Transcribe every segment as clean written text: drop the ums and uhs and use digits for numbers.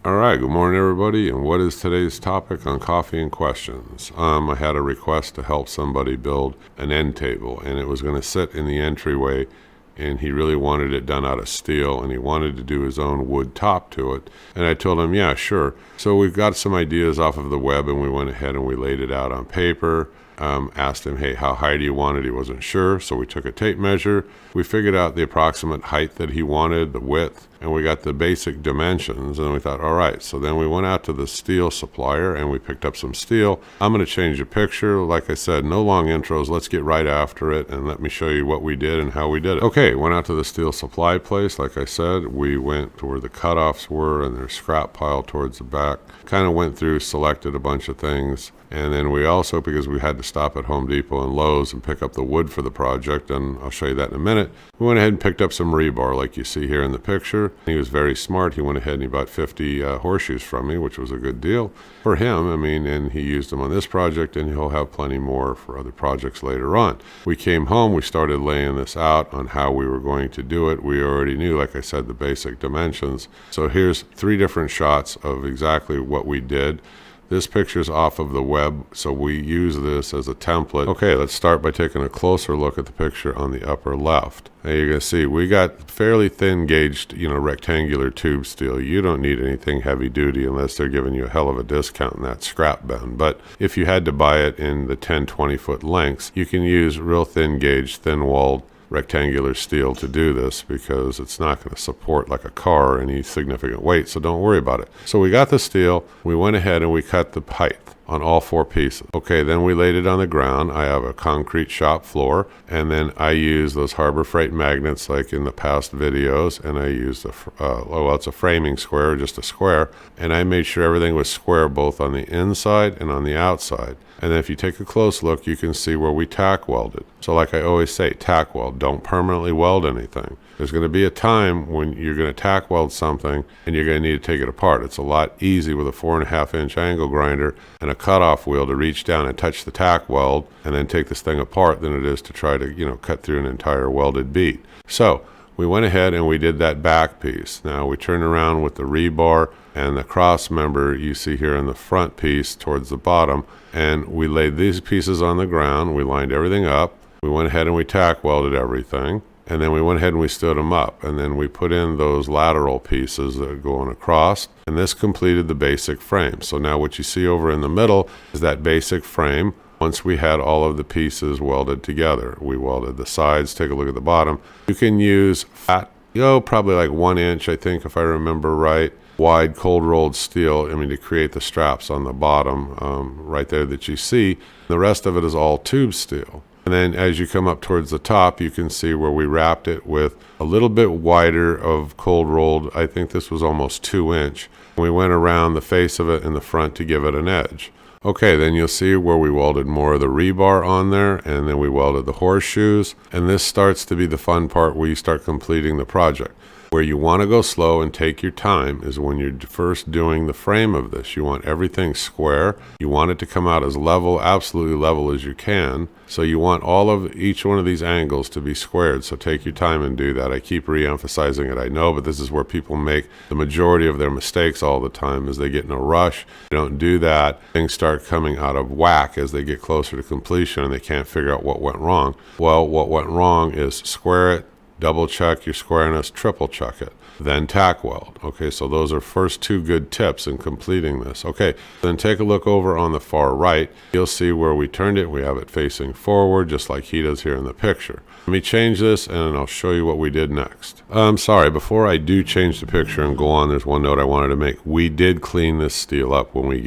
All right, good morning, everybody. And what is today's topic on Coffee and Questions? I had a request to help somebody build an end table, and it was going to sit in the entryway, and he really wanted it done out of steel, and he wanted to do his own wood top to it. And I told him, yeah, sure. So we've got some ideas off of the web, and we went ahead and we laid it out on paper. Asked him, hey, how high do you want it? He wasn't sure, so we took a tape measure. We figured out the approximate height that he wanted, the width, and we got the basic dimensions, and we thought, all right. So then we went out to the steel supplier, and we picked up some steel. I'm going to change the picture. Like I said, no long intros. Let's get right after it, and let me show you what we did and how we did it. Okay, went out to the steel supply place. Like I said, we went to where the cutoffs were, and there's scrap pile towards the back. Kind of went through, selected a bunch of things. And then we also, because we had to stop at Home Depot and Lowe's and pick up the wood for the project, and I'll show you that in a minute, we went ahead and picked up some rebar like you see here in the picture. He was very smart. He went ahead and he bought 50 horseshoes from me, which was a good deal for him. I mean, and he used them on this project, and he'll have plenty more for other projects later on. We came home, we started laying this out on how we were going to do it. We already knew, like I said, the basic dimensions. So here's 3 different shots of exactly what we did. This picture's off of the web, so we use this as a template. Okay, let's start by taking a closer look at the picture on the upper left. Now you're going to see we got fairly thin gauged, rectangular tube steel. You don't need anything heavy duty unless they're giving you a hell of a discount in that scrap bin. But if you had to buy it in the 10, 20 foot lengths, you can use real thin gauge, thin walled rectangular steel to do this, because it's not going to support like a car any significant weight, so don't worry about it. So we got the steel, we went ahead and we cut the height on all 4 pieces. Okay, then we laid it on the ground. I have a concrete shop floor, and then I use those Harbor Freight magnets like in the past videos, and I used it's a framing square, just a square, and I made sure everything was square both on the inside and on the outside. And then if you take a close look, you can see where we tack welded. So like I always say, tack weld, don't permanently weld anything. There's going to be a time when you're going to tack weld something and you're going to need to take it apart. It's a lot easier with a 4.5 inch angle grinder and a cutoff wheel to reach down and touch the tack weld and then take this thing apart than it is to try to, cut through an entire welded bead. So we went ahead and we did that back piece. Now we turned around with the rebar and the cross member you see here in the front piece towards the bottom, and we laid these pieces on the ground. We lined everything up. We went ahead and we tack welded everything, and then we went ahead and we stood them up, and then we put in those lateral pieces that are going across, and this completed the basic frame. So now what you see over in the middle is that basic frame. Once we had all of the pieces welded together, we welded the sides. Take a look at the bottom. You can use fat, probably like 1 inch, I think, if I remember right, wide cold rolled steel, to create the straps on the bottom right there that you see. The rest of it is all tube steel. And then as you come up towards the top, you can see where we wrapped it with a little bit wider of cold rolled, I think this was almost 2 inch. We went around the face of it in the front to give it an edge. Okay, then you'll see where we welded more of the rebar on there, and then we welded the horseshoes. And this starts to be the fun part where you start completing the project. Where you want to go slow and take your time is when you're first doing the frame of this. You want everything square. You want it to come out as level, absolutely level as you can. So you want each one of these angles to be squared. So take your time and do that. I keep re-emphasizing it, I know, but this is where people make the majority of their mistakes all the time, is they get in a rush. They don't do that. Things start coming out of whack as they get closer to completion and they can't figure out what went wrong. Well, what went wrong is square it, double check your squareness, triple check it, then tack weld. Okay, so those are first 2 good tips in completing this. Okay, then take a look over on the far right. You'll see where we turned it. We have it facing forward, just like he does here in the picture. Let me change this and I'll show you what we did next. I'm sorry, before I do change the picture and go on, there's one note I wanted to make. We did clean this steel up when we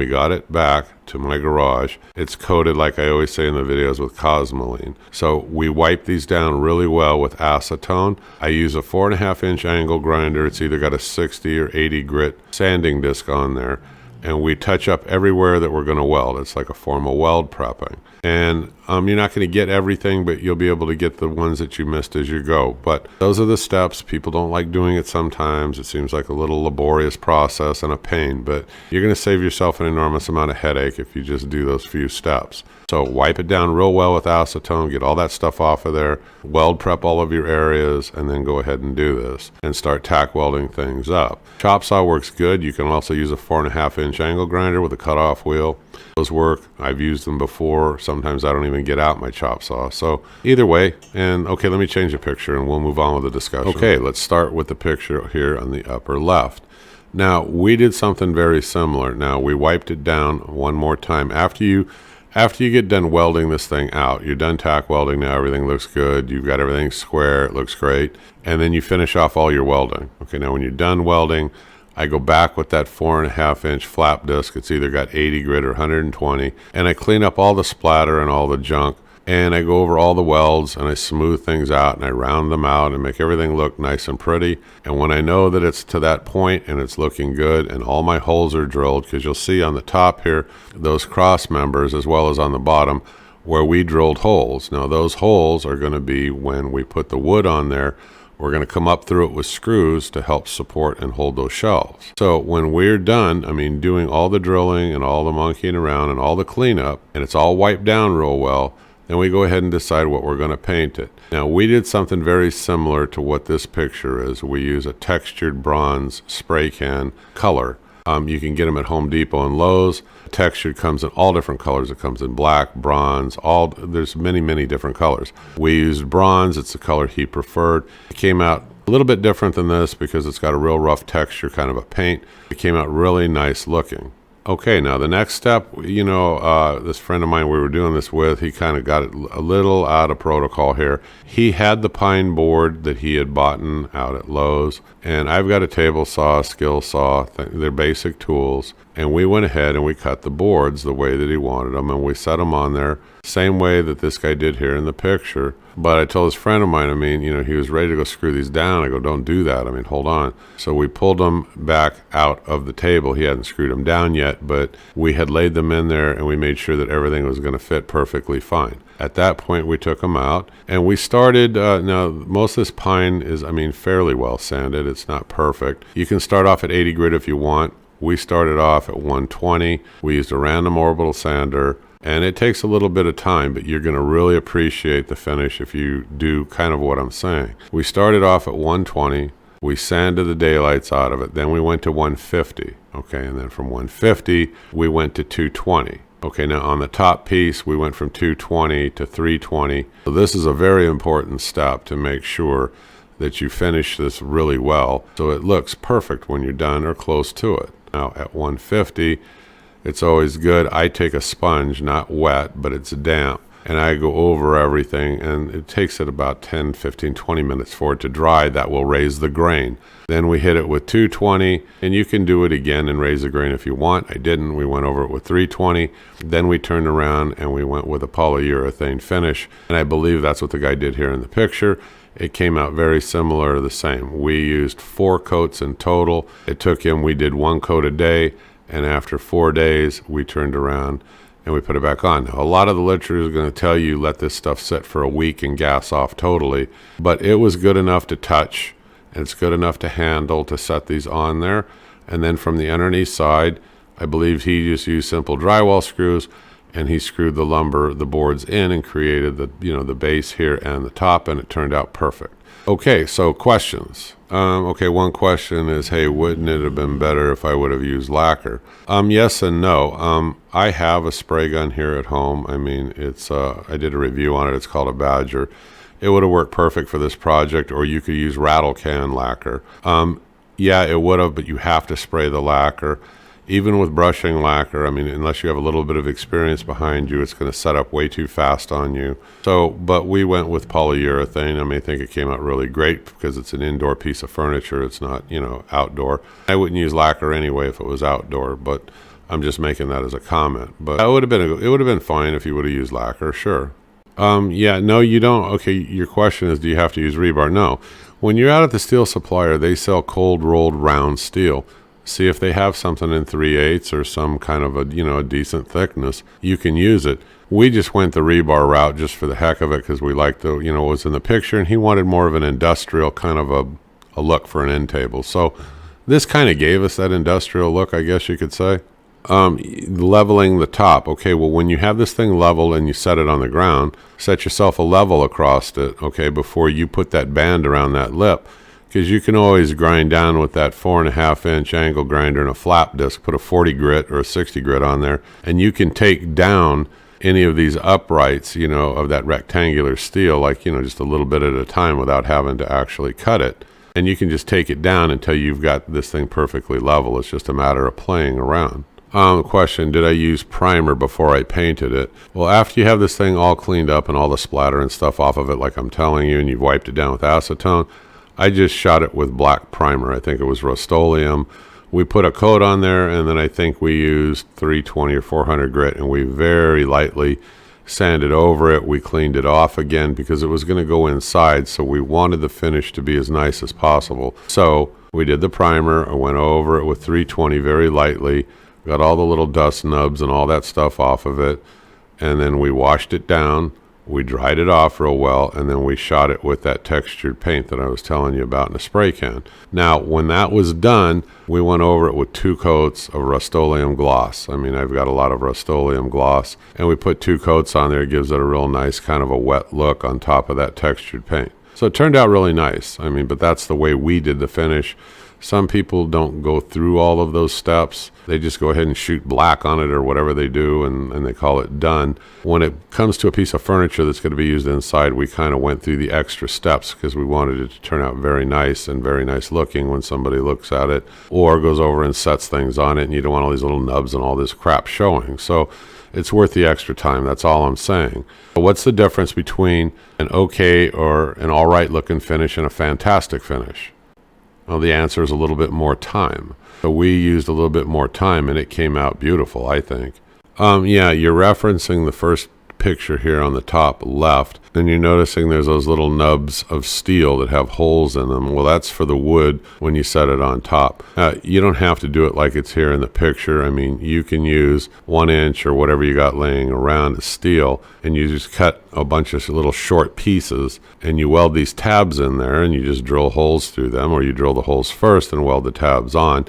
got it back to my garage. It's coated, like I always say in the videos, with cosmoline. So we wipe these down really well with acetone. I use a 4.5 inch angle grinder. It's either got a 60 or 80 grit sanding disc on there. And we touch up everywhere that we're going to weld. It's like a form of weld prepping. And You're not going to get everything, but you'll be able to get the ones that you missed as you go. But those are the steps. People don't like doing it sometimes. It seems like a little laborious process and a pain, but you're going to save yourself an enormous amount of headache if you just do those few steps. So wipe it down real well with acetone, get all that stuff off of there, weld prep all of your areas, and then go ahead and do this and start tack welding things up. Chop saw works good. You can also use a 4.5-inch angle grinder with a cutoff wheel. Those work. I've used them before. Sometimes I don't even get out my chop saw. So either way, and okay, let me change the picture and we'll move on with the discussion. Okay, let's start with the picture here on the upper left. Now, we did something very similar. Now, we wiped it down one more time. After you get done welding this thing out, you're done tack welding now, everything looks good, you've got everything square, it looks great, and then you finish off all your welding. Okay, now when you're done welding, I go back with that 4.5-inch flap disc. It's either got 80 grit or 120, and I clean up all the splatter and all the junk, and I go over all the welds, and I smooth things out, and I round them out and make everything look nice and pretty. And when I know that it's to that point and it's looking good and all my holes are drilled, because you'll see on the top here those cross members as well as on the bottom where we drilled holes. Now those holes are going to be when we put the wood on there. We're going to come up through it with screws to help support and hold those shelves. So when we're done, doing all the drilling and all the monkeying around and all the cleanup, and it's all wiped down real well, then we go ahead and decide what we're going to paint it. Now, we did something very similar to what this picture is. We use a textured bronze spray can color. You can get them at Home Depot and Lowe's. Textured comes in all different colors. It comes in black, bronze, there's many different colors. We used bronze. It's the color he preferred. It came out a little bit different than this because it's got a real rough texture, kind of a paint. It came out really nice looking. Okay, now the next step, this friend of mine we were doing this with, he kind of got it a little out of protocol here. He had the pine board that he had bought out at Lowe's, and I've got a table saw, skill saw, they're basic tools, and we went ahead and we cut the boards the way that he wanted them, and we set them on there, same way that this guy did here in the picture. But I told this friend of mine, he was ready to go screw these down. I go, don't do that. Hold on. So we pulled them back out of the table. He hadn't screwed them down yet, but we had laid them in there and we made sure that everything was going to fit perfectly fine. At that point, we took them out and we started, now most of this pine is, fairly well sanded. It's not perfect. You can start off at 80 grit if you want. We started off at 120. We used a random orbital sander. And it takes a little bit of time, but you're going to really appreciate the finish if you do kind of what I'm saying. We started off at 120. We sanded the daylights out of it. Then we went to 150. Okay, and then from 150, we went to 220. Okay, now on the top piece, we went from 220 to 320. So this is a very important step to make sure that you finish this really well so it looks perfect when you're done or close to it. Now at 150, it's always good. I take a sponge, not wet, but it's damp, and I go over everything, and it takes it about 10, 15, 20 minutes for it to dry. That will raise the grain. Then we hit it with 220, and you can do it again and raise the grain if you want. I didn't. We went over it with 320. Then we turned around, and we went with a polyurethane finish, and I believe that's what the guy did here in the picture. It came out very similar, the same. We used 4 coats in total. It took him, we did 1 coat a day. And after 4 days, we turned around and we put it back on. Now, a lot of the literature is going to tell you let this stuff sit for a week and gas off totally. But it was good enough to touch, and it's good enough to handle to set these on there. And then from the underneath side, I believe he just used simple drywall screws, and he screwed the boards in and created the base here and the top, and it turned out perfect. Okay, so questions. One question is, hey, wouldn't it have been better if I would have used lacquer? Yes and no. I have a spray gun here at home. I did a review on it. It's called a Badger. It would have worked perfect for this project, or you could use rattle can lacquer. Yeah, it would have, but you have to spray the lacquer. Even with brushing lacquer, unless you have a little bit of experience behind you, it's going to set up way too fast on you. But we went with polyurethane. I think it came out really great because it's an indoor piece of furniture. It's not, outdoor. I wouldn't use lacquer anyway if it was outdoor, but I'm just making that as a comment. But it would have been fine if you would have used lacquer, sure. No, you don't. Okay, your question is, do you have to use rebar? No. When you're out at the steel supplier, they sell cold rolled round steel. See if they have something in 3/8 or some kind of a decent thickness. You can use it. We just went the rebar route just for the heck of it because we liked what was in the picture, and he wanted more of an industrial kind of a look for an end table. So this kind of gave us that industrial look, I guess you could say. Leveling the top. Okay, well, when you have this thing leveled and you set it on the ground, set yourself a level across it, okay, before you put that band around that lip, because you can always grind down with that 4.5-inch angle grinder and a flap disc, put a 40 grit or a 60 grit on there, and you can take down any of these uprights, of that rectangular steel, like, just a little bit at a time without having to actually cut it. And you can just take it down until you've got this thing perfectly level. It's just a matter of playing around. Question, did I use primer before I painted it? Well, after you have this thing all cleaned up and all the splatter and stuff off of it, like I'm telling you, and you've wiped it down with acetone, I just shot it with black primer. I think it was Rust-Oleum. We put a coat on there, and then I think we used 320 or 400 grit, and we very lightly sanded over it. We cleaned it off again because it was going to go inside, so we wanted the finish to be as nice as possible. So we did the primer. I went over it with 320 very lightly, got all the little dust nubs and all that stuff off of it, and then we washed it down. We dried it off real well, and then we shot it with that textured paint that I was telling you about in a spray can. Now, when that was done, we went over it with 2 coats of Rust-Oleum gloss. I mean, I've got a lot of Rust-Oleum gloss, and we put 2 coats on there. It gives it a real nice kind of a wet look on top of that textured paint. So it turned out really nice. I mean, but that's the way we did the finish. Some people don't go through all of those steps. They just go ahead and shoot black on it or whatever they do, and they call it done. When it comes to a piece of furniture that's going to be used inside, we kind of went through the extra steps because we wanted it to turn out very nice and very nice looking when somebody looks at it or goes over and sets things on it, and you don't want all these little nubs and all this crap showing. So it's worth the extra time. That's all I'm saying. But what's the difference between an okay or an all right looking finish and a fantastic finish? Well, the answer is a little bit more time. So we used a little bit more time, and it came out beautiful, I think. Yeah, you're referencing the first picture here on the top left, and you're noticing there's those little nubs of steel that have holes in them. Well, that's for the wood when you set it on top. You don't have to do it like it's here in the picture. I mean, you can use 1 inch or whatever you got laying around of steel, and you just cut a bunch of little short pieces, and you weld these tabs in there, and you just drill holes through them, or you drill the holes first and weld the tabs on.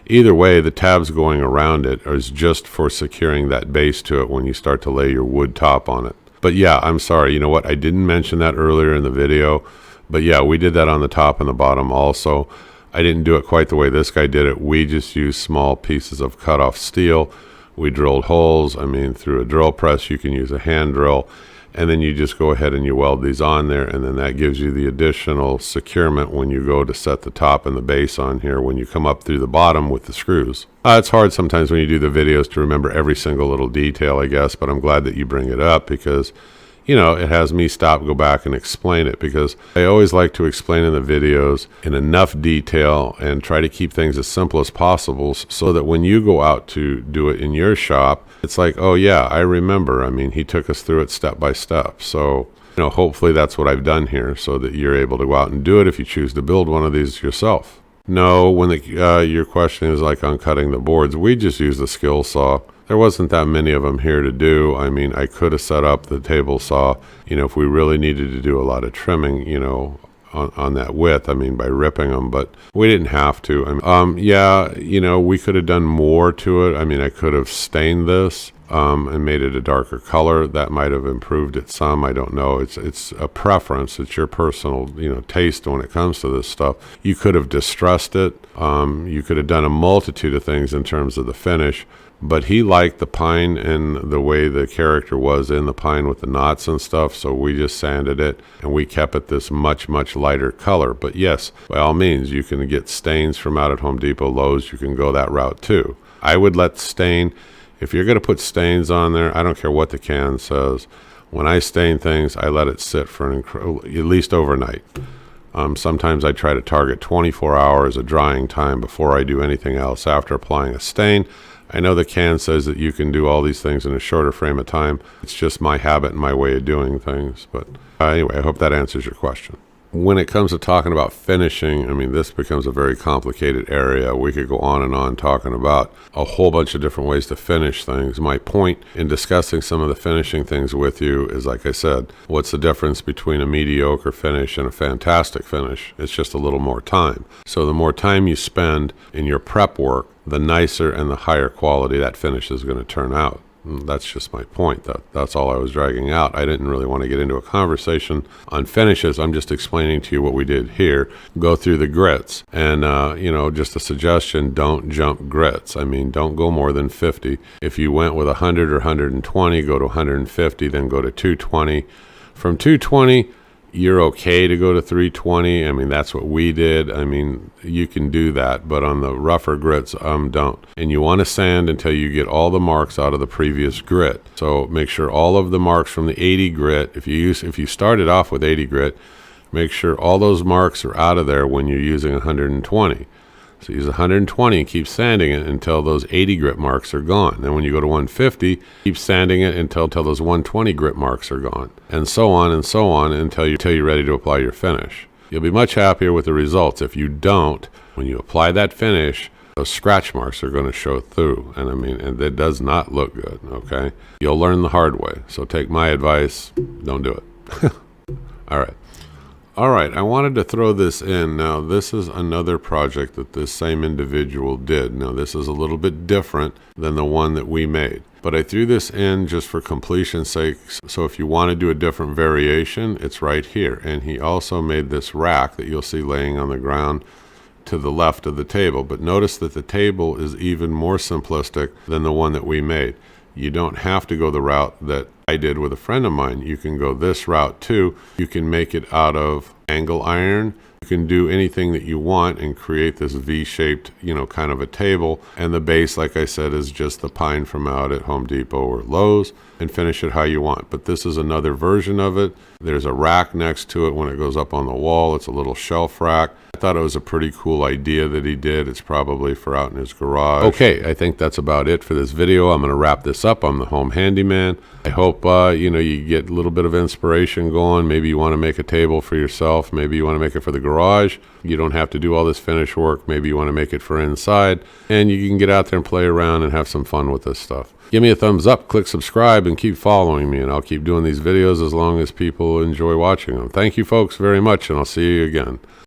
Either way, the tabs going around it is just for securing that base to it when you start to lay your wood top on it. But yeah, I'm sorry. You know what? I didn't mention that earlier in the video. But yeah, we did that on the top and the bottom also. I didn't do it quite the way this guy did it. We just used small pieces of cut off steel. We drilled holes. I mean, through a drill press, you can use a hand drill. And then you just go ahead and you weld these on there, and then that gives you the additional securement when you go to set the top and the base on here when you come up through the bottom with the screws. It's hard sometimes when you do the videos to remember every single little detail, I guess, but I'm glad that you bring it up because, it has me stop, go back, and explain it, because I always like to explain in the videos in enough detail and try to keep things as simple as possible so that when you go out to do it in your shop, it's like, oh yeah, I remember. I mean, he took us through it step by step. So, hopefully that's what I've done here so that you're able to go out and do it if you choose to build one of these yourself. No, when your question is like on cutting the boards, we just use the skill saw. There wasn't that many of them here to do. I mean, I could have set up the table saw, if we really needed to do a lot of trimming, on that width, I mean, by ripping them, but we didn't have to. Yeah, we could have done more to it. I mean, I could have stained this and made it a darker color. That might have improved it some. I don't know. It's a preference. It's your personal, taste when it comes to this stuff. You could have distressed it. You could have done a multitude of things in terms of the finish. But he liked the pine and the way the character was in the pine with the knots and stuff, so we just sanded it, and we kept it this much, much lighter color. But yes, by all means, you can get stains from out at Home Depot, Lowe's. You can go that route too. I would let stain, if you're going to put stains on there, I don't care what the can says. When I stain things, I let it sit for at least overnight. Sometimes I try to target 24 hours of drying time before I do anything else after applying a stain. I know the can says that you can do all these things in a shorter frame of time. It's just my habit and my way of doing things. But anyway, I hope that answers your question. when it comes to talking about finishing, I mean, this becomes a very complicated area. We could go on and on talking about a whole bunch of different ways to finish things. My point in discussing some of the finishing things with you is, like I said, what's the difference between a mediocre finish and a fantastic finish? It's just a little more time. So the more time you spend in your prep work, the nicer and the higher quality that finish is going to turn out. That's just my point. That's all I was dragging out. I didn't really want to get into a conversation on finishes. I'm just explaining to you what we did here. Go through the grits. And, just a suggestion, don't jump grits. I mean, don't go more than 50. If you went with 100 or 120, go to 150, then go to 220. From 220, you're okay to go to 320. I mean, that's what we did. I mean, you can do that, but on the rougher grits, don't. And you want to sand until you get all the marks out of the previous grit. So make sure all of the marks from the 80 grit, if you started off with 80 grit, make sure all those marks are out of there when you're using 120. So use 120 and keep sanding it until those 80 grit marks are gone. Then when you go to 150, keep sanding it until those 120 grit marks are gone. And so on until you're ready to apply your finish. You'll be much happier with the results. If you don't, when you apply that finish, those scratch marks are going to show through. And it does not look good, okay? You'll learn the hard way. So take my advice, don't do it. All right, I wanted to throw this in. Now, this is another project that this same individual did. Now, this is a little bit different than the one that we made, but I threw this in just for completion's sake. So if you want to do a different variation, it's right here. And he also made this rack that you'll see laying on the ground to the left of the table. But notice that the table is even more simplistic than the one that we made. You don't have to go the route that I did with a friend of mine. You can go this route too. You can make it out of angle iron. You can do anything that you want and create this V-shaped, kind of a table. And the base, like I said, is just the pine from out at Home Depot or Lowe's, and finish it how you want. But this is another version of it. There's a rack next to it when it goes up on the wall. It's a little shelf rack. I thought it was a pretty cool idea that he did. It's probably for out in his garage. Okay, I think that's about it for this video. I'm going to wrap this up. I'm the home handyman. I hope, you get a little bit of inspiration going. Maybe you want to make a table for yourself. Maybe you want to make it for the garage. You don't have to do all this finish work. Maybe you want to make it for inside. And you can get out there and play around and have some fun with this stuff. Give me a thumbs up, click subscribe, and keep following me. And I'll keep doing these videos as long as people enjoy watching them. Thank you, folks, very much, and I'll see you again.